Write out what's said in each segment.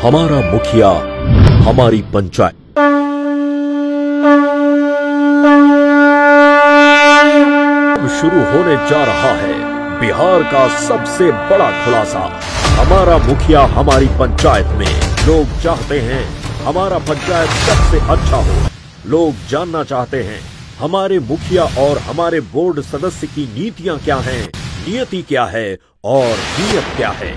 हमारा मुखिया हमारी पंचायत। अब शुरू होने जा रहा है बिहार का सबसे बड़ा खुलासा। हमारा मुखिया हमारी पंचायत में लोग चाहते हैं हमारा पंचायत सबसे अच्छा हो। लोग जानना चाहते हैं हमारे मुखिया और हमारे बोर्ड सदस्य की नीतियां क्या हैं, नियति क्या है और नियत क्या है।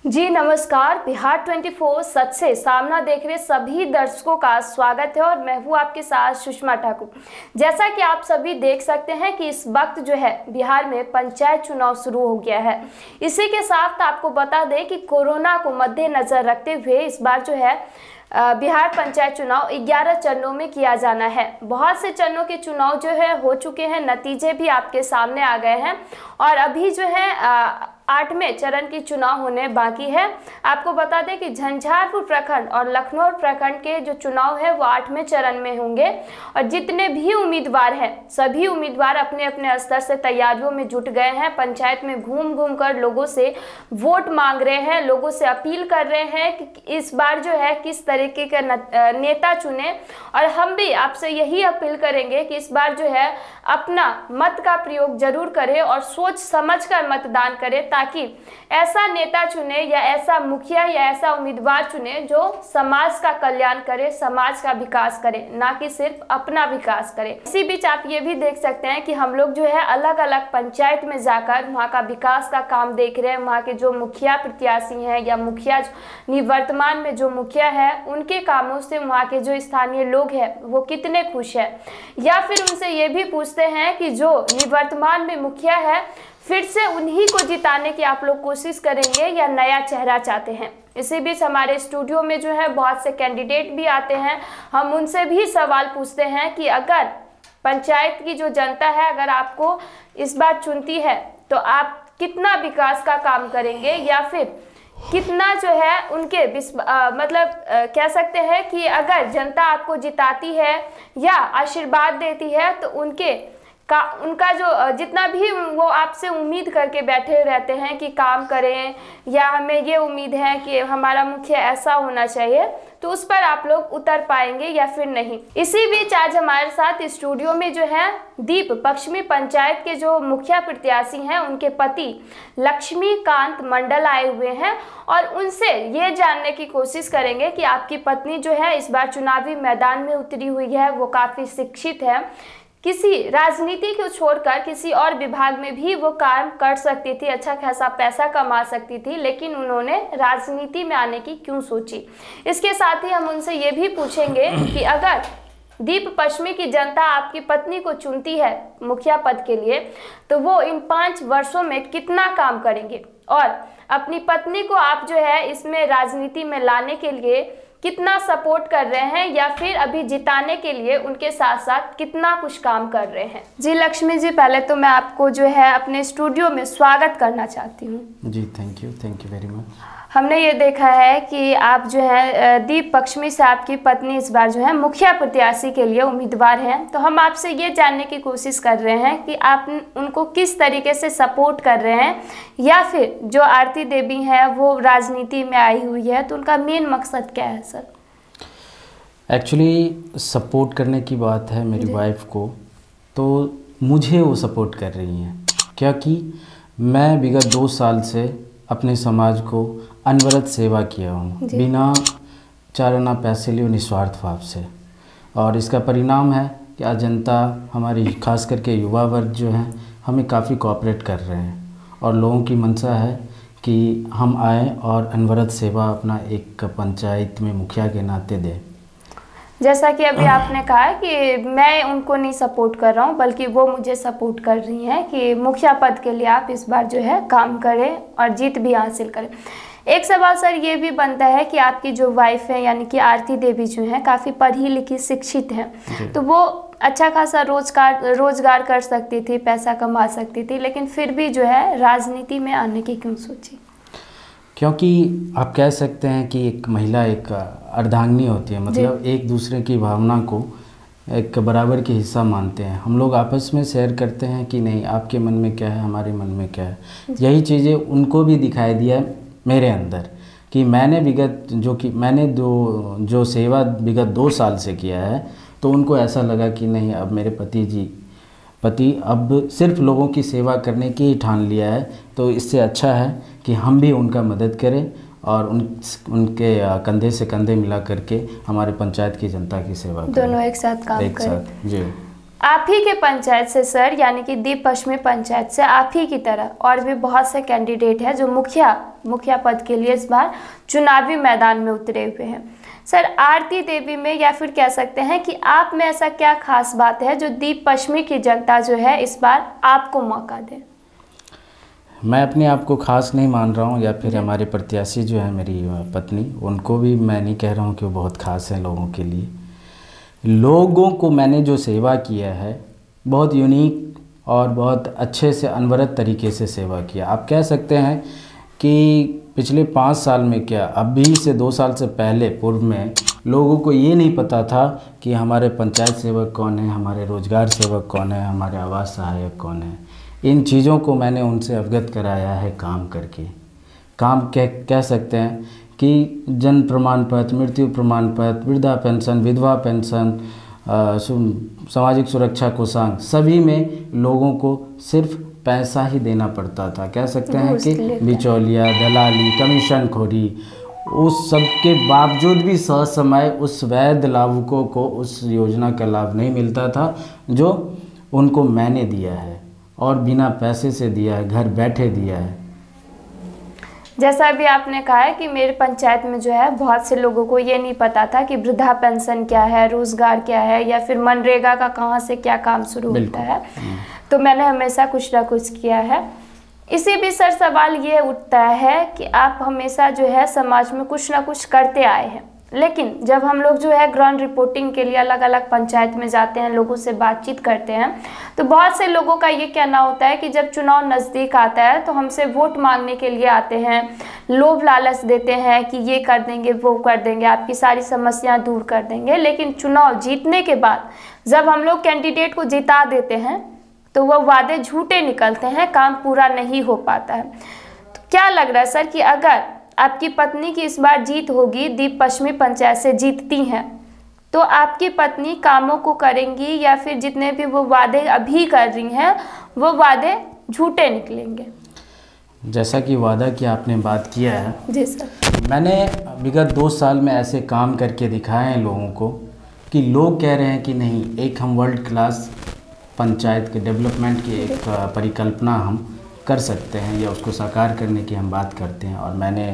जी नमस्कार, बिहार 24 सच से सामना देख रहे सभी दर्शकों का स्वागत है और मैं हूँ आपके साथ सुषमा ठाकुर। जैसा कि आप सभी देख सकते हैं कि इस वक्त जो है बिहार में पंचायत चुनाव शुरू हो गया है। इसी के साथ आपको बता दें कि कोरोना को मद्देनजर रखते हुए इस बार जो है बिहार पंचायत चुनाव 11 चरणों में किया जाना है। बहुत से चरणों के चुनाव जो है हो चुके हैं, नतीजे भी आपके सामने आ गए हैं और अभी जो है 8वें चरण की चुनाव होने बाकी है। आपको बता दें कि झंझारपुर प्रखंड और लखनऊ प्रखंड के जो चुनाव है वो 8वें चरण में होंगे और जितने भी उम्मीदवार हैं सभी उम्मीदवार अपने अपने स्तर से तैयारियों में जुट गए हैं। पंचायत में घूम घूम कर लोगों से वोट मांग रहे हैं, लोगों से अपील कर रहे हैं कि इस बार जो है किस तरीके का नेता चुने। और हम भी आपसे यही अपील करेंगे कि इस बार जो है अपना मत का प्रयोग जरूर करें और सोच समझ कर मतदान करें, ताकि ऐसा नेता चुने या ऐसा मुखिया या ऐसा उम्मीदवार चुने जो समाज का कल्याण करे, समाज का विकास करे, ना कि सिर्फ अपना विकास करे। इसी बीच आप ये भी देख सकते हैं कि हम लोग जो है अलग अलग पंचायत में जाकर वहाँ का विकास का काम देख रहे हैं। वहाँ के जो मुखिया प्रत्याशी हैं या मुखिया निवर्तमान में जो मुखिया है उनके कामों से वहाँ के जो स्थानीय लोग हैं वो कितने खुश है, या फिर उनसे ये भी पूछते हैं कि जो निवर्तमान में मुखिया है फिर से उन्हीं को जिताने की आप लोग कोशिश करेंगे या नया चेहरा चाहते हैं। इसी बीच हमारे स्टूडियो में जो है बहुत से कैंडिडेट भी आते हैं, हम उनसे भी सवाल पूछते हैं कि अगर पंचायत की जो जनता है अगर आपको इस बार चुनती है तो आप कितना विकास का काम करेंगे या फिर कितना जो है उनके कह सकते हैं कि अगर जनता आपको जिताती है या आशीर्वाद देती है तो उनका जो जितना भी वो आपसे उम्मीद करके बैठे रहते हैं कि काम करें या हमें ये उम्मीद है कि हमारा मुखिया ऐसा होना चाहिए, तो उस पर आप लोग उतर पाएंगे या फिर नहीं। इसी बीच आज हमारे साथ स्टूडियो में जो है दीप पश्चिमी पंचायत के जो मुखिया प्रत्याशी हैं उनके पति लक्ष्मीकांत मंडल आए हुए हैं और उनसे ये जानने की कोशिश करेंगे कि आपकी पत्नी जो है इस बार चुनावी मैदान में उतरी हुई है, वो काफ़ी शिक्षित है, किसी राजनीति को छोड़कर किसी और विभाग में भी वो काम कर सकती थी, अच्छा खासा पैसा कमा सकती थी, लेकिन उन्होंने राजनीति में आने की क्यों सोची। इसके साथ ही हम उनसे ये भी पूछेंगे कि अगर दीप पश्चिमी की जनता आपकी पत्नी को चुनती है मुखिया पद के लिए तो वो इन 5 वर्षों में कितना काम करेंगे और अपनी पत्नी को आप जो है इसमें राजनीति में लाने के लिए कितना सपोर्ट कर रहे हैं या फिर अभी जिताने के लिए उनके साथ साथ कितना कुछ काम कर रहे हैं। जी लक्ष्मी जी, पहले तो मैं आपको जो है अपने स्टूडियो में स्वागत करना चाहती हूँ। जी थैंक यू वेरी मच। हमने ये देखा है कि आप जो है दीप पश्चिमी से आपकी पत्नी इस बार जो है मुखिया प्रत्याशी के लिए उम्मीदवार हैं, तो हम आपसे ये जानने की कोशिश कर रहे हैं कि आप उनको किस तरीके से सपोर्ट कर रहे हैं या फिर जो आरती देवी हैं वो राजनीति में आई हुई है तो उनका मेन मकसद क्या है सर? एक्चुअली सपोर्ट करने की बात है मेरी वाइफ को, तो मुझे वो सपोर्ट कर रही हैं क्योंकि मैं विगत 2 साल से अपने समाज को अनवरत सेवा किया हूँ, बिना 4 आना पैसे लिए निस्वार्थ भाव से, और इसका परिणाम है कि आज जनता हमारी खास करके युवा वर्ग जो है हमें काफ़ी कोऑपरेट कर रहे हैं और लोगों की मंशा है कि हम आए और अनवरत सेवा अपना एक पंचायत में मुखिया के नाते दें। जैसा कि अभी आपने कहा कि मैं उनको नहीं सपोर्ट कर रहा हूं बल्कि वो मुझे सपोर्ट कर रही हैं कि मुखिया पद के लिए आप इस बार जो है काम करें और जीत भी हासिल करें। एक सवाल सर ये भी बनता है कि आपकी जो वाइफ है यानी कि आरती देवी जो है काफ़ी पढ़ी लिखी शिक्षित हैं, तो वो अच्छा खासा रोजगार कर सकती थी, पैसा कमा सकती थी, लेकिन फिर भी जो है राजनीति में आने की क्यों सोची? क्योंकि आप कह सकते हैं कि एक महिला एक अर्धांगिनी होती है, मतलब एक दूसरे की भावना को एक बराबर के हिस्सा मानते हैं। हम लोग आपस में शेयर करते हैं कि नहीं आपके मन में क्या है, हमारे मन में क्या है। यही चीज़ें उनको भी दिखाई दिया मेरे अंदर कि मैंने जो सेवा विगत 2 साल से किया है, तो उनको ऐसा लगा कि नहीं अब मेरे पति अब सिर्फ लोगों की सेवा करने की ही ठान लिया है, तो इससे अच्छा है कि हम भी उनका मदद करें और उनके कंधे से कंधे मिला करके हमारे पंचायत की जनता की सेवा करें। दोनों एक साथ काम एक करें। साथ जी। आप ही के पंचायत से सर, यानी कि दीप पश्चिमी पंचायत से आप ही की तरह और भी बहुत से कैंडिडेट हैं जो मुखिया पद के लिए इस बार चुनावी मैदान में उतरे हुए हैं। सर, आरती देवी में या फिर कह सकते हैं कि आप में ऐसा क्या खास बात है जो दीप पश्चिमी की जनता जो है इस बार आपको मौका दे? मैं अपने आप को खास नहीं मान रहा हूँ, या फिर हमारे प्रत्याशी जो है मेरी पत्नी, उनको भी मैं नहीं कह रहा हूँ कि वो बहुत खास हैं लोगों के लिए। लोगों को मैंने जो सेवा किया है बहुत यूनिक और बहुत अच्छे से अनवरत तरीके से सेवा किया। आप कह सकते हैं कि पिछले 5 साल में क्या, अभी से 2 साल से पहले पूर्व में लोगों को ये नहीं पता था कि हमारे पंचायत सेवक कौन है, हमारे रोजगार सेवक कौन है, हमारे आवास सहायक कौन है। इन चीज़ों को मैंने उनसे अवगत कराया है काम करके। काम कह सकते हैं कि जन्म प्रमाण पत्र, मृत्यु प्रमाण पत्र, वृद्धा पेंशन, विधवा पेंशन, सामाजिक सुरक्षा कोषांग, सभी में लोगों को सिर्फ पैसा ही देना पड़ता था। कह सकते हैं कि बिचौलिया, दलाली, कमीशन खोरी, उस सब के बावजूद भी ससमय उस वैध लाभुकों को उस योजना का लाभ नहीं मिलता था जो उनको मैंने दिया है, और बिना पैसे से दिया है, घर बैठे दिया है। जैसा अभी आपने कहा है कि मेरे पंचायत में जो है बहुत से लोगों को ये नहीं पता था कि वृद्धा पेंशन क्या है, रोजगार क्या है, या फिर मनरेगा का कहाँ से क्या काम शुरू होता है। तो मैंने हमेशा कुछ ना कुछ किया है। इसी भी सर सवाल ये उठता है कि आप हमेशा जो है समाज में कुछ ना कुछ करते आए हैं, लेकिन जब हम लोग जो है ग्राउंड रिपोर्टिंग के लिए अलग अलग पंचायत में जाते हैं, लोगों से बातचीत करते हैं, तो बहुत से लोगों का ये कहना होता है कि जब चुनाव नज़दीक आता है तो हमसे वोट मांगने के लिए आते हैं, लोभ लालच देते हैं कि ये कर देंगे, वो कर देंगे, आपकी सारी समस्याएं दूर कर देंगे। लेकिन चुनाव जीतने के बाद जब हम लोग कैंडिडेट को जिता देते हैं तो वह वादे झूठे निकलते हैं, काम पूरा नहीं हो पाता है। तो क्या लग रहा है सर कि अगर आपकी पत्नी की इस बार जीत होगी, दीप पश्चिमी पंचायत से जीतती हैं, तो आपकी पत्नी कामों को करेंगी या फिर जितने भी वो वादे अभी कर रही हैं वो वादे झूठे निकलेंगे? जैसा कि वादा की आपने बात किया है, जी सर, मैंने विगत 2 साल में ऐसे काम करके दिखाए हैं लोगों को कि लोग कह रहे हैं कि नहीं, एक हम वर्ल्ड क्लास पंचायत के डेवलपमेंट की एक परिकल्पना हम कर सकते हैं या उसको साकार करने की हम बात करते हैं। और मैंने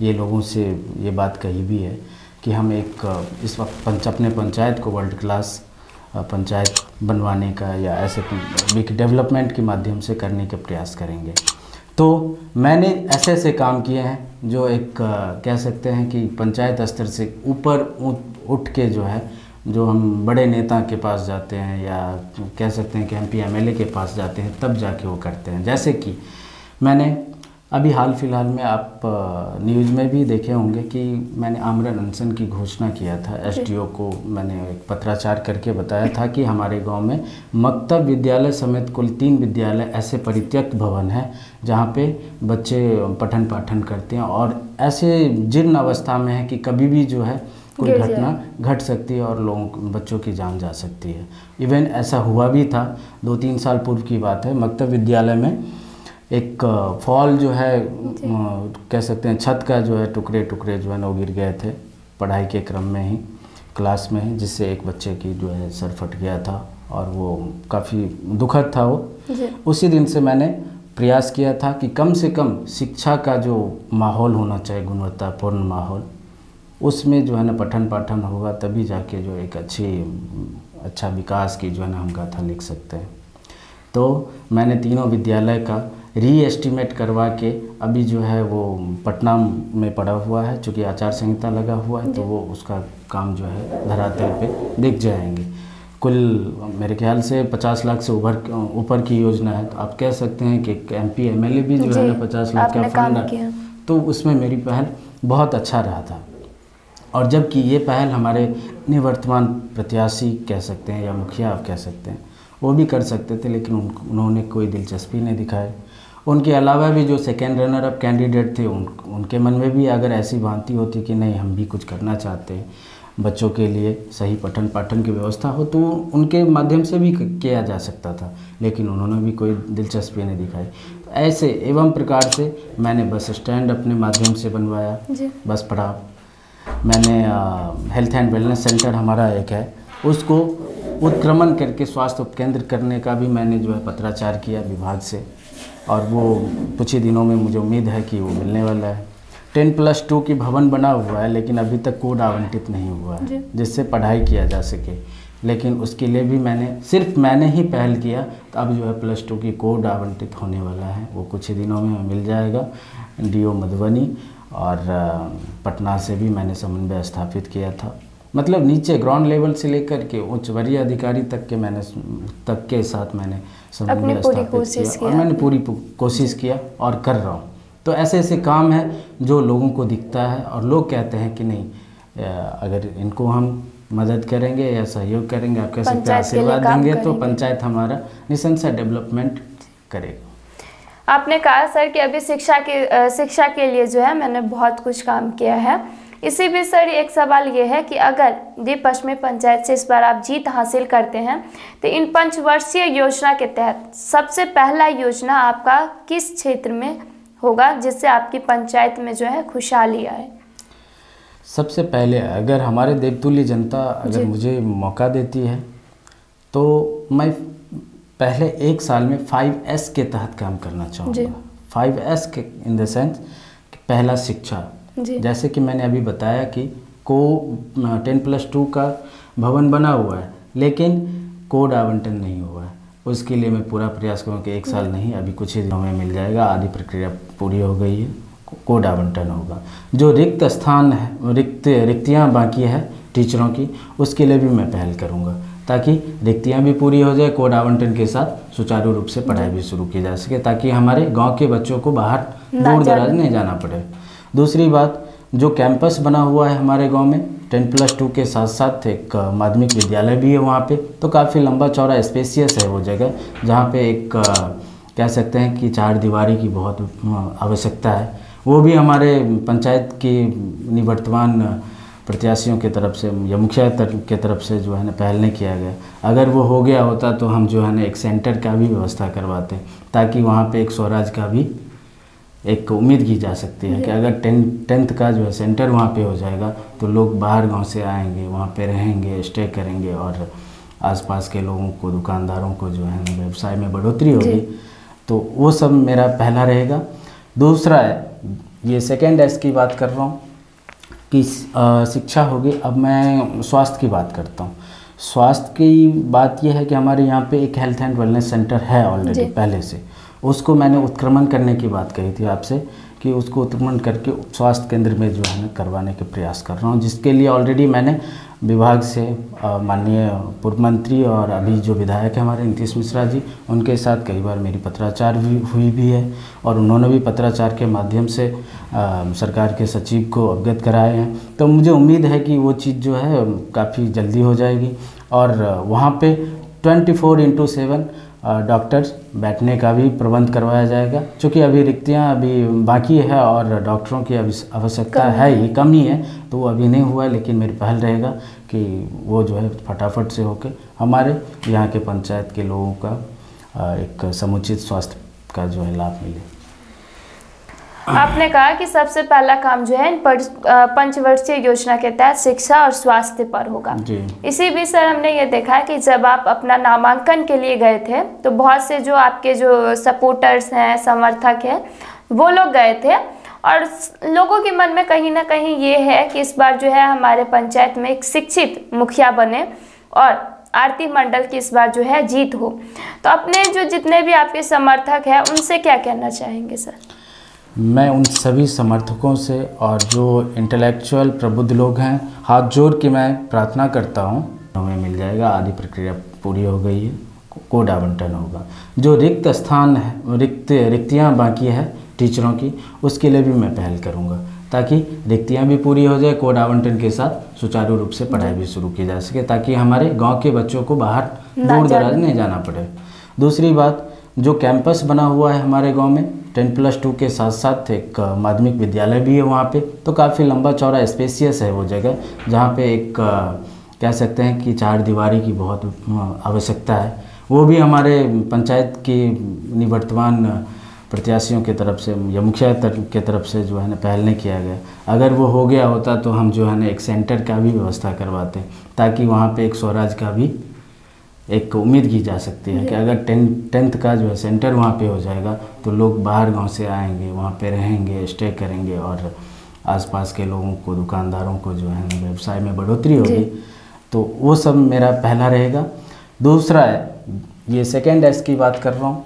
ये लोगों से ये बात कही भी है कि हम एक इस वक्त अपने पंचायत को वर्ल्ड क्लास पंचायत बनवाने का या ऐसे बिग डेवलपमेंट के माध्यम से करने का प्रयास करेंगे। तो मैंने ऐसे ऐसे काम किए हैं जो एक कह सकते हैं कि पंचायत स्तर से ऊपर उठ के जो है, जो हम बड़े नेता के पास जाते हैं या कह सकते हैं कि MP MLA के पास जाते हैं तब जाके वो करते हैं। जैसे कि मैंने अभी हाल फिलहाल में आप न्यूज़ में भी देखे होंगे कि मैंने आमरण अनशन की घोषणा किया था। SDO को मैंने एक पत्राचार करके बताया था कि हमारे गांव में मक्तब विद्यालय समेत कुल 3 विद्यालय ऐसे परित्यक्त भवन हैं जहां पे बच्चे पठन पाठन करते हैं और ऐसे जीर्ण अवस्था में है कि कभी भी जो है कोई घटना घट सकती है और बच्चों की जान जा सकती है। इवन ऐसा हुआ भी था, 2-3 साल पूर्व की बात है। मक्तब विद्यालय में एक फॉल जो है कह सकते हैं छत का जो है टुकड़े जो है वो गिर गए थे पढ़ाई के क्रम में ही, क्लास में ही, जिससे एक बच्चे की जो है सर फट गया था और वो काफ़ी दुखद था वो। उसी दिन से मैंने प्रयास किया था कि कम से कम शिक्षा का जो माहौल होना चाहिए, गुणवत्तापूर्ण माहौल, उसमें जो है ना पठन पाठन होगा तभी जाके जो एक अच्छा विकास की जो है ना हम गाथा लिख सकते हैं। तो मैंने तीनों विद्यालय का रीएस्टिमेट करवा के अभी जो है वो पटना में पड़ा हुआ है, चूँकि आचार संहिता लगा हुआ है तो वो उसका काम जो है धरातल पे दिख जाएंगे। कुल मेरे ख्याल से 50 लाख से ऊपर की योजना है। तो आप कह सकते हैं कि MP MLA भी जो है ना 50 लाख का फंड तो उसमें मेरी पहल बहुत अच्छा रहा था। और जबकि ये पहल हमारे निवर्तमान प्रत्याशी कह सकते हैं या मुखिया आप कह सकते हैं, वो भी कर सकते थे, लेकिन उन्होंने कोई दिलचस्पी नहीं दिखाई। उनके अलावा भी जो सेकेंड रनर अप कैंडिडेट थे उनके मन में भी अगर ऐसी भांति होती कि नहीं हम भी कुछ करना चाहते हैं, बच्चों के लिए सही पठन पाठन की व्यवस्था हो, तो उनके माध्यम से भी किया जा सकता था, लेकिन उन्होंने भी कोई दिलचस्पी नहीं दिखाई। तो ऐसे एवं प्रकार से मैंने बस स्टैंड अपने माध्यम से बनवाया, बस पड़ाव। मैंने हेल्थ एंड वेलनेस सेंटर हमारा एक है, उसको उत्क्रमण करके स्वास्थ्य उपकेंद्र करने का भी मैंने जो है पत्राचार किया विभाग से, और वो कुछ ही दिनों में मुझे उम्मीद है कि वो मिलने वाला है। 10+2 की भवन बना हुआ है, लेकिन अभी तक कोड आवंटित नहीं हुआ है जिससे पढ़ाई किया जा सके, लेकिन उसके लिए भी सिर्फ मैंने ही पहल किया। तो अब जो है +2 की कोड आवंटित होने वाला है, वो कुछ ही दिनों में मिल जाएगा। DO मधुबनी और पटना से भी मैंने समन्वय स्थापित किया था। मतलब नीचे ग्राउंड लेवल से लेकर के उच्च वरीय अधिकारी तक के साथ मैंने समन्वय स्थापित किया, और मैंने पूरी कोशिश किया और कर रहा हूँ। तो ऐसे ऐसे काम है जो लोगों को दिखता है और लोग कहते हैं कि नहीं, अगर इनको हम मदद करेंगे या सहयोग करेंगे, आप कह सकते हैं आशीर्वाद देंगे, तो पंचायत हमारा निसंशय डेवलपमेंट करेगा। आपने कहा सर कि अभी शिक्षा के लिए जो है मैंने बहुत कुछ काम किया है। इसी भी सर एक सवाल ये है कि अगर दीप पश्चिमी पंचायत से इस बार आप जीत हासिल करते हैं, तो इन 5 वर्षीय योजना के तहत सबसे पहला योजना आपका किस क्षेत्र में होगा जिससे आपकी पंचायत में जो है खुशहाली आए? सबसे पहले अगर हमारे देवतुल्य जनता अगर मुझे मौका देती है, तो मैं पहले 1 साल में 5S के तहत काम करना चाहूँगा। 5S के इन द सेंस पहला शिक्षा, जैसे कि मैंने अभी बताया कि 10+2 का भवन बना हुआ है, लेकिन कोड आवंटन नहीं हुआ है। उसके लिए मैं पूरा प्रयास करूँ कि 1 साल नहीं, अभी कुछ ही दिनों में मिल जाएगा। आधी प्रक्रिया पूरी हो गई है, कोड आवंटन होगा। जो रिक्त स्थान है, रिक्तियाँ बाकी है टीचरों की, उसके लिए भी मैं पहल करूँगा, ताकि रिक्तियाँ भी पूरी हो जाए, कोड आवंटन के साथ सुचारू रूप से पढ़ाई भी शुरू की जा सके, ताकि हमारे गांव के बच्चों को बाहर दूर दराज नहीं जाना पड़े। दूसरी बात, जो कैंपस बना हुआ है हमारे गांव में 10+2 के साथ साथ एक माध्यमिक विद्यालय भी है वहाँ पे, तो काफ़ी लंबा चौड़ा स्पेसियस है वो जगह, जहाँ पे एक कह सकते हैं कि 4 दीवारी की बहुत आवश्यकता है। वो भी हमारे पंचायत की निवर्तमान प्रत्याशियों की तरफ से या मुखिया की तरफ से जो है ना पहल नहीं किया गया। अगर वो हो गया होता तो हम जो है ना एक सेंटर का भी व्यवस्था करवाते, ताकि वहाँ पे एक स्वराज का भी एक उम्मीद की जा सकती है कि अगर 10th का जो है सेंटर वहाँ पे हो जाएगा, तो लोग बाहर गांव से आएंगे, वहाँ पे रहेंगे, स्टे करेंगे, और आसपास के लोगों को, दुकानदारों को जो है ना व्यवसाय में बढ़ोतरी होगी। तो वो सब मेरा पहला रहेगा। दूसरा है, ये सेकेंड S की बात कर रहा हूँ कि शिक्षा होगी। अब मैं स्वास्थ्य की बात करता हूँ। स्वास्थ्य की बात यह है कि हमारे यहाँ पे एक हेल्थ एंड वेलनेस सेंटर है ऑलरेडी पहले से, उसको मैंने उत्क्रमण करने की बात कही थी आपसे कि उसको उत्क्रमण करके स्वास्थ्य केंद्र में जो है ना करवाने के प्रयास कर रहा हूँ, जिसके लिए ऑलरेडी मैंने विभाग से माननीय पूर्व मंत्री और अभी जो विधायक है हमारे नीतीश मिश्रा जी, उनके साथ कई बार मेरी पत्राचार भी हुई भी है, और उन्होंने भी पत्राचार के माध्यम से सरकार के सचिव को अवगत कराए हैं। तो मुझे उम्मीद है कि वो चीज़ जो है काफ़ी जल्दी हो जाएगी, और वहाँ पे 24/7 डॉक्टर्स बैठने का भी प्रबंध करवाया जाएगा, क्योंकि अभी रिक्तियाँ अभी बाकी है और डॉक्टरों की आवश्यकता है ही, कमी है, तो वो अभी नहीं हुआ है। लेकिन मेरी पहल रहेगा कि वो जो है फटाफट से होकर हमारे यहाँ के पंचायत के लोगों का एक समुचित स्वास्थ्य का जो है लाभ मिले। आपने कहा कि सबसे पहला काम जो है 5 वर्षीय योजना के तहत शिक्षा और स्वास्थ्य पर होगा। इसी बीच सर हमने ये देखा है कि जब आप अपना नामांकन के लिए गए थे, तो बहुत से जो आपके जो सपोर्टर्स हैं, समर्थक हैं, वो लोग गए थे, और लोगों के मन में कहीं ना कहीं ये है कि इस बार जो है हमारे पंचायत में एक शिक्षित मुखिया बने और आरती मंडल की इस बार जो है जीत हो। तो अपने जो जितने भी आपके समर्थक हैं उनसे क्या कहना चाहेंगे सर? मैं उन सभी समर्थकों से और जो इंटेलेक्चुअल प्रबुद्ध लोग हैं, हाथ जोड़ के मैं प्रार्थना करता हूँ, हमें मिल जाएगा। आधी प्रक्रिया पूरी हो गई है, कोड आवंटन होगा। जो रिक्त स्थान है, रिक्तियाँ बाकी है टीचरों की, उसके लिए भी मैं पहल करूँगा ताकि रिक्तियाँ भी पूरी हो जाए, कोड आवंटन के साथ सुचारू रूप से पढ़ाई भी शुरू की जा सके ताकि हमारे गांव के बच्चों को बाहर दूर दराज नहीं जाना पड़े। दूसरी बात, जो कैंपस बना हुआ है हमारे गांव में 10+2 के साथ साथ एक माध्यमिक विद्यालय भी है वहाँ पे, तो काफ़ी लंबा चौड़ा स्पेसियस है वो जगह, जहाँ पे एक कह सकते हैं कि 4 दीवारी की बहुत आवश्यकता है। वो भी हमारे पंचायत की निवर्तमान प्रत्याशियों की तरफ से या मुखिया के तरफ से जो है ना पहल नहीं किया गया। अगर वो हो गया होता तो हम जो है ना एक सेंटर का भी व्यवस्था करवाते ताकि वहाँ पे एक स्वराज का भी एक उम्मीद की जा सकती है कि अगर 10th का जो है सेंटर वहाँ पे हो जाएगा तो लोग बाहर गांव से आएंगे, वहाँ पे रहेंगे, स्टे करेंगे और आसपास के लोगों को, दुकानदारों को जो है ना व्यवसाय में बढ़ोतरी होगी। तो वो सब मेरा पहला रहेगा। दूसरा है, ये सेकेंड एस की बात कर रहा हूँ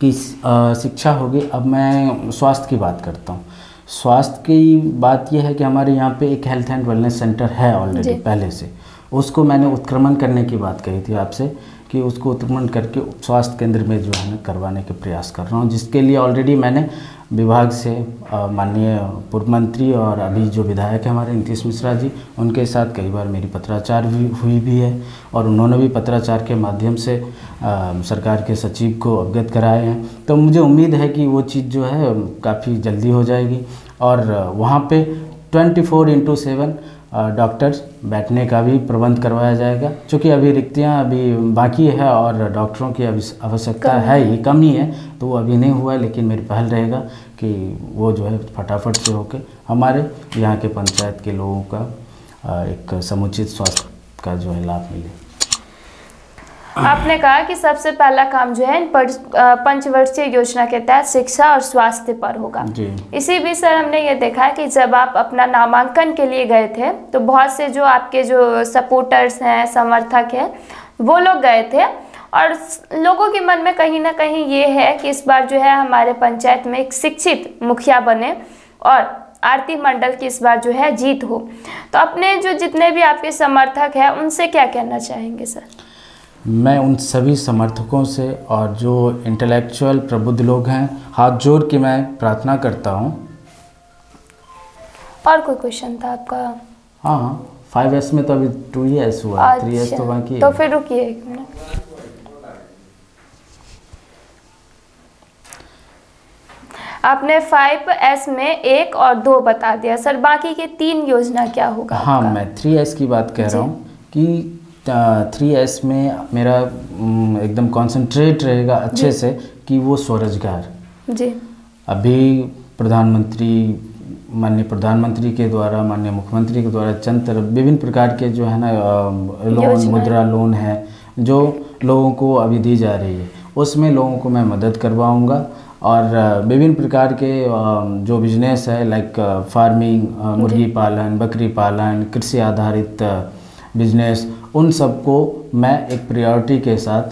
कि शिक्षा होगी। अब मैं स्वास्थ्य की बात करता हूँ। स्वास्थ्य की बात यह है कि हमारे यहाँ पे एक हेल्थ एंड वेलनेस सेंटर है ऑलरेडी पहले से, उसको मैंने उत्क्रमण करने की बात कही थी आपसे कि उसको उत्क्रमण करके स्वास्थ्य केंद्र में जो है ना करवाने के प्रयास कर रहा हूँ, जिसके लिए ऑलरेडी मैंने विभाग से माननीय पूर्व मंत्री और अभी जो विधायक है हमारे नीतीश मिश्रा जी, उनके साथ कई बार मेरी पत्राचार हुई भी है और उन्होंने भी पत्राचार के माध्यम से सरकार के सचिव को अवगत कराए हैं। तो मुझे उम्मीद है कि वो चीज़ जो है काफ़ी जल्दी हो जाएगी और वहाँ पे 24/7 डॉक्टर्स बैठने का भी प्रबंध करवाया जाएगा, क्योंकि अभी रिक्तियाँ अभी बाकी है और डॉक्टरों की अभी आवश्यकता है ही, कमी है, तो वो अभी नहीं हुआ है। लेकिन मेरी पहल रहेगा कि वो जो है फटाफट से होके हमारे यहाँ के पंचायत के लोगों का एक समुचित स्वास्थ्य का जो है लाभ मिले। आपने कहा कि सबसे पहला काम जो है पंचवर्षीय योजना के तहत शिक्षा और स्वास्थ्य पर होगा। इसी बीच सर हमने ये देखा कि जब आप अपना नामांकन के लिए गए थे तो बहुत से जो आपके जो सपोर्टर्स हैं, समर्थक हैं, वो लोग गए थे और लोगों के मन में कहीं ना कहीं ये है कि इस बार जो है हमारे पंचायत में एक शिक्षित मुखिया बने और आरती मंडल की इस बार जो है जीत हो। तो अपने जो जितने भी आपके समर्थक हैं उनसे क्या कहना चाहेंगे सर? मैं उन सभी समर्थकों से और जो इंटेलेक्चुअल प्रबुद्ध लोग हैं हाथ जोड़ के मैं प्रार्थना करता हूँ। और कोई क्वेश्चन था आपका? हाँ, 5S में तो अभी 2S हुआ, 3S तो बाकी है। तो फिर रुकिए 1 मिनट। आपने 5S में 1 और 2 बता दिया सर, बाकी के 3 योजना क्या होगा? हाँ, मैं 3S की बात कह रहा हूँ कि 3S में मेरा एकदम कंसंट्रेट रहेगा अच्छे से कि वो स्वरोजगार जी। अभी माननीय प्रधानमंत्री के द्वारा, माननीय मुख्यमंत्री के द्वारा चंद विभिन्न प्रकार के जो है ना लोन, मुद्रा लोन है जो लोगों को अभी दी जा रही है, उसमें लोगों को मैं मदद करवाऊंगा और विभिन्न प्रकार के जो बिजनेस है लाइक फार्मिंग, मुर्गी पालन, बकरी पालन, कृषि आधारित बिजनेस, उन सबको मैं एक प्रायोरिटी के साथ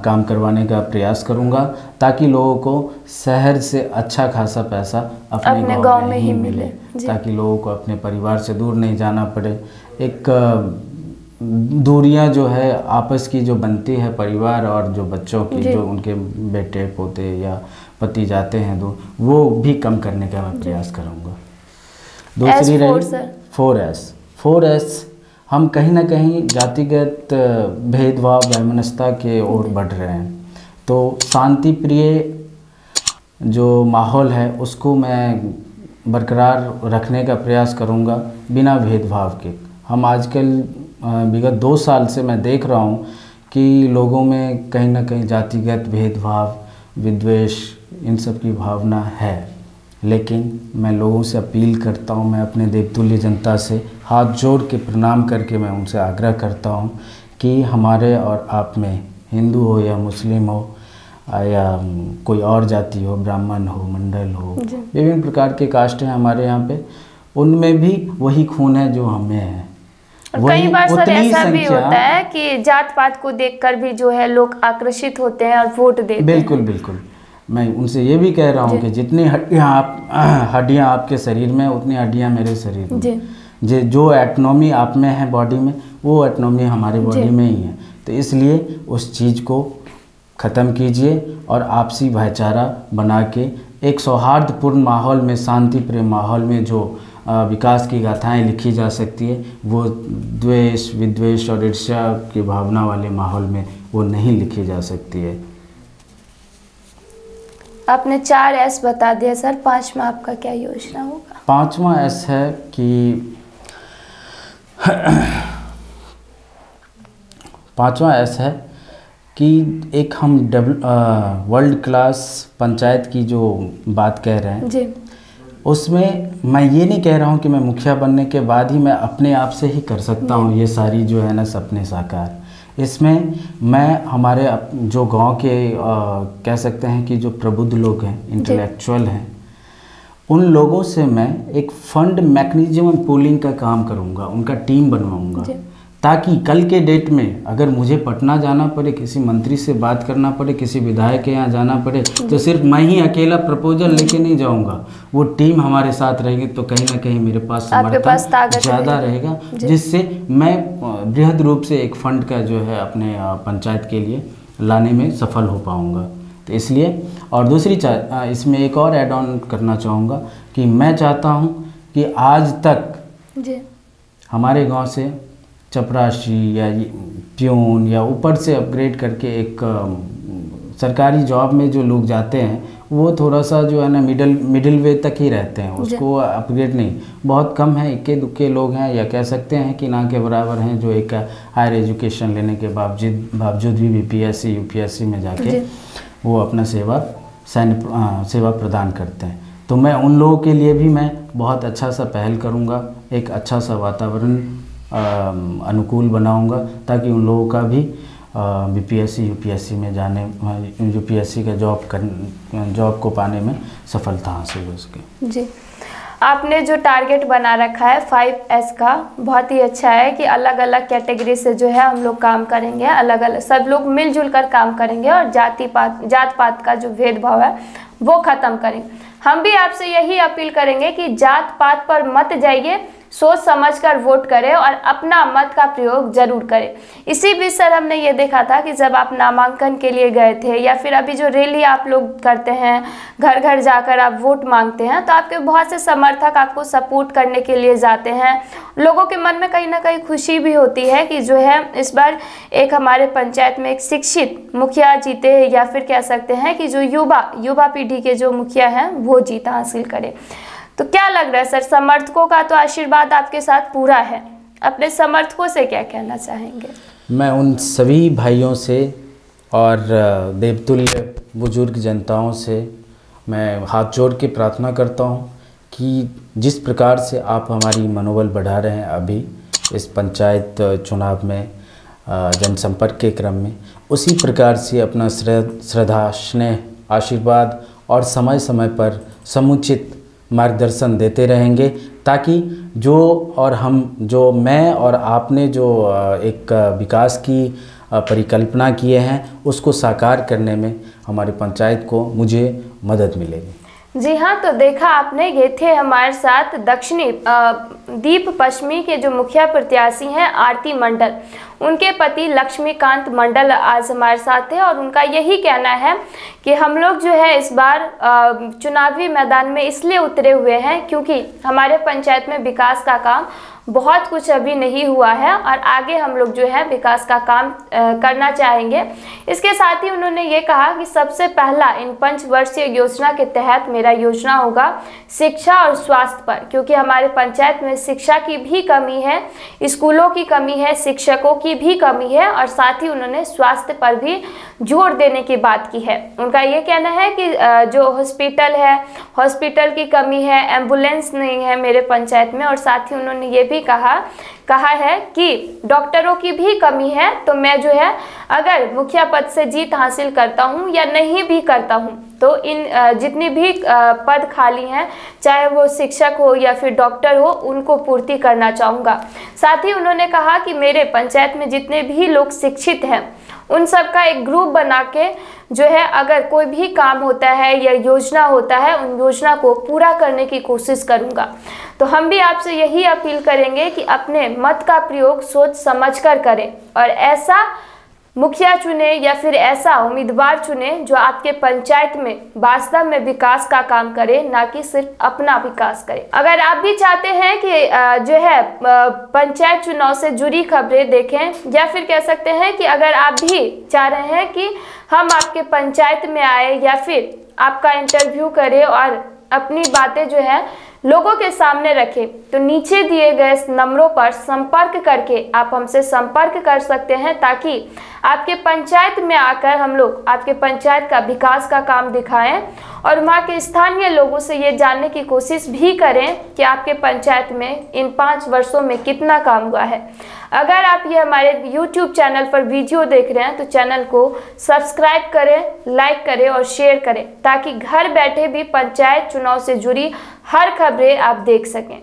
काम करवाने का प्रयास करूंगा ताकि लोगों को शहर से अच्छा खासा पैसा अपने गांव में ही मिले, ताकि लोगों को अपने परिवार से दूर नहीं जाना पड़े। एक दूरियां जो है आपस की जो बनती है परिवार और जो बच्चों की, जो उनके बेटे पोते या पति जाते हैं दूर, वो भी कम करने का मैं प्रयास करूंगा। दूसरी रही 4S। हम कहीं ना कहीं जातिगत भेदभाव, वैमनस्यता के ओर बढ़ रहे हैं, तो शांति प्रिय जो माहौल है उसको मैं बरकरार रखने का प्रयास करूंगा बिना भेदभाव के। हम आजकल विगत 2 साल से मैं देख रहा हूं कि लोगों में कहीं ना कहीं जातिगत भेदभाव, विद्वेष, इन सब की भावना है, लेकिन मैं लोगों से अपील करता हूं, मैं अपने देवतुल्य जनता से हाथ जोड़ के प्रणाम करके मैं उनसे आग्रह करता हूं कि हमारे और आप में, हिंदू हो या मुस्लिम हो या कोई और जाति हो, ब्राह्मण हो, मंडल हो, विभिन्न प्रकार के कास्ट हैं हमारे यहाँ पे, उनमें भी वही खून है जो हमें है। कई बार सर ऐसा भी होता है कि जात पात को देखकर भी जो है लोग आकर्षित होते हैं और वोट देते हैं। बिल्कुल। मैं उनसे ये भी कह रहा हूँ कि जितनी हड्डियाँ आपके शरीर में, उतनी हड्डियाँ मेरे शरीर में। जो एटनॉमी आप में है बॉडी में, वो एटनॉमी हमारे बॉडी में ही है। तो इसलिए उस चीज़ को ख़त्म कीजिए और आपसी भाईचारा बना के एक सौहार्दपूर्ण माहौल में, शांति प्रिय माहौल में जो विकास की गाथाएं लिखी जा सकती है, वो द्वेष, विद्वेष और ईर्ष्या की भावना वाले माहौल में वो नहीं लिखी जा सकती है। आपने 4 S बता दिया सर, 5वां आपका क्या योजना होगा? 5वां S है कि 5वां S है कि एक हम वर्ल्ड क्लास पंचायत की जो बात कह रहे हैं जी, उसमें मैं ये नहीं कह रहा हूँ कि मैं मुखिया बनने के बाद ही मैं अपने आप से ही कर सकता हूँ ये सारी जो है ना सपने साकार। इसमें मैं हमारे जो गांव के कह सकते हैं कि जो प्रबुद्ध लोग हैं, इंटेलेक्चुअल हैं, उन लोगों से मैं एक फंड मैकेनिज्म पूलिंग का काम करूँगा, उनका टीम बनवाऊँगा, ताकि कल के डेट में अगर मुझे पटना जाना पड़े, किसी मंत्री से बात करना पड़े, किसी विधायक के यहाँ जाना पड़े, तो सिर्फ मैं ही अकेला प्रपोजल लेके नहीं जाऊंगा, वो टीम हमारे साथ रहेगी, तो कहीं ना कहीं मेरे पास समर्थन ज़्यादा रहेगा, जिससे मैं बृहद रूप से एक फंड का जो है अपने पंचायत के लिए लाने में सफल हो पाऊँगा। तो इसलिए, और दूसरी इसमें एक और ऐड ऑन करना चाहूँगा कि मैं चाहता हूँ कि आज तक हमारे गाँव से चपरासी या प्यून या ऊपर से अपग्रेड करके एक सरकारी जॉब में जो लोग जाते हैं, वो थोड़ा सा जो है ना मिडिल वे तक ही रहते हैं, उसको अपग्रेड नहीं, बहुत कम है, इक्के दुक्के लोग हैं, या कह सकते हैं कि ना के बराबर हैं, जो एक हायर एजुकेशन लेने के बावजूद भी बीपीएससी यूपीएससी में जाके वो अपना सेवा प्रदान करते हैं। तो मैं उन लोगों के लिए भी मैं बहुत अच्छा सा पहल करूँगा, एक अच्छा सा वातावरण अनुकूल बनाऊंगा, ताकि उन लोगों का भी बीपीएससी यूपीएससी में जाने, यूपीएससी का जॉब को पाने में सफलता हासिल हो सके। जी, आपने जो टारगेट बना रखा है 5S का, बहुत ही अच्छा है कि अलग अलग कैटेगरी से जो है हम लोग काम करेंगे, अलग अलग सब लोग मिलजुल कर काम करेंगे, और जात पात का जो भेदभाव है वो ख़त्म करेंगे। हम भी आपसे यही अपील करेंगे कि जात पात पर मत जाइए, सोच समझकर वोट करें और अपना मत का प्रयोग जरूर करें। इसी बीच सर हमने ये देखा था कि जब आप नामांकन के लिए गए थे, या फिर अभी जो रैली आप लोग करते हैं, घर घर जाकर आप वोट मांगते हैं, तो आपके बहुत से समर्थक आपको सपोर्ट करने के लिए जाते हैं। लोगों के मन में कहीं ना कहीं खुशी भी होती है कि जो है इस बार एक हमारे पंचायत में एक शिक्षित मुखिया जीते, या फिर कह सकते हैं कि जो युवा पीढ़ी के जो मुखिया हैं वो जीत हासिल करें। तो क्या लग रहा है सर, समर्थकों का तो आशीर्वाद आपके साथ पूरा है, अपने समर्थकों से क्या कहना चाहेंगे? मैं उन सभी भाइयों से और देवतुल्य बुजुर्ग जनताओं से मैं हाथ जोड़ के प्रार्थना करता हूं कि जिस प्रकार से आप हमारी मनोबल बढ़ा रहे हैं अभी इस पंचायत चुनाव में जनसंपर्क के क्रम में, उसी प्रकार से अपना श्रद्धा, स्नेह, आशीर्वाद और समय समय पर समुचित मार्गदर्शन देते रहेंगे, ताकि मैं और आपने जो एक विकास की परिकल्पना किए हैं उसको साकार करने में हमारी पंचायत को मुझे मदद मिलेगी। जी हाँ, तो देखा आपने, ये थे हमारे साथ दक्षिणी दीप पश्चिमी के जो मुखिया प्रत्याशी हैं आरती मंडल, उनके पति लक्ष्मीकांत मंडल आज हमारे साथ हैं, और उनका यही कहना है कि हम लोग जो है इस बार चुनावी मैदान में इसलिए उतरे हुए हैं क्योंकि हमारे पंचायत में विकास का काम बहुत कुछ अभी नहीं हुआ है, और आगे हम लोग जो है विकास का काम करना चाहेंगे। इसके साथ ही उन्होंने ये कहा कि सबसे पहला इन पंचवर्षीय योजना के तहत मेरा योजना होगा शिक्षा और स्वास्थ्य पर, क्योंकि हमारे पंचायत में शिक्षा की भी कमी है, स्कूलों की कमी है, शिक्षकों की भी कमी है, और साथ ही उन्होंने स्वास्थ्य पर भी जोर देने की बात की है। उनका ये कहना है कि जो हॉस्पिटल है, हॉस्पिटल की कमी है, एम्बुलेंस नहीं है मेरे पंचायत में, और साथ ही उन्होंने ये भी कहा है कि डॉक्टरों की भी कमी है। तो मैं जो है अगर मुखिया पद से जीत हासिल करता हूं या नहीं भी करता हूं, तो इन जितनी भी पद खाली हैं, चाहे वो शिक्षक हो या फिर डॉक्टर हो, उनको पूर्ति करना चाहूँगा। साथ ही उन्होंने कहा कि मेरे पंचायत में जितने भी लोग शिक्षित हैं उन सब का एक ग्रुप बना के जो है अगर कोई भी काम होता है या योजना होता है, उन योजना को पूरा करने की कोशिश करूँगा। तो हम भी आपसे यही अपील करेंगे कि अपने मत का प्रयोग सोच समझकर करें, और ऐसा मुखिया चुने या फिर ऐसा उम्मीदवार चुने जो आपके पंचायत में वास्तव में विकास का काम करे, ना कि सिर्फ अपना विकास करे। अगर आप भी चाहते हैं कि जो है पंचायत चुनाव से जुड़ी खबरें देखें, या फिर कह सकते हैं कि अगर आप भी चाह रहे हैं कि हम आपके पंचायत में आए या फिर आपका इंटरव्यू करें और अपनी बातें जो है लोगों के सामने रखें, तो नीचे दिए गए नंबरों पर संपर्क करके आप हमसे संपर्क कर सकते हैं, ताकि आपके पंचायत में आकर हम लोग आपके पंचायत का विकास का काम दिखाएं और वहाँ के स्थानीय लोगों से ये जानने की कोशिश भी करें कि आपके पंचायत में इन 5 वर्षों में कितना काम हुआ है। अगर आप ये हमारे YouTube चैनल पर वीडियो देख रहे हैं तो चैनल को सब्सक्राइब करें, लाइक करें और शेयर करें, ताकि घर बैठे भी पंचायत चुनाव से जुड़ी हर खबरें आप देख सकें।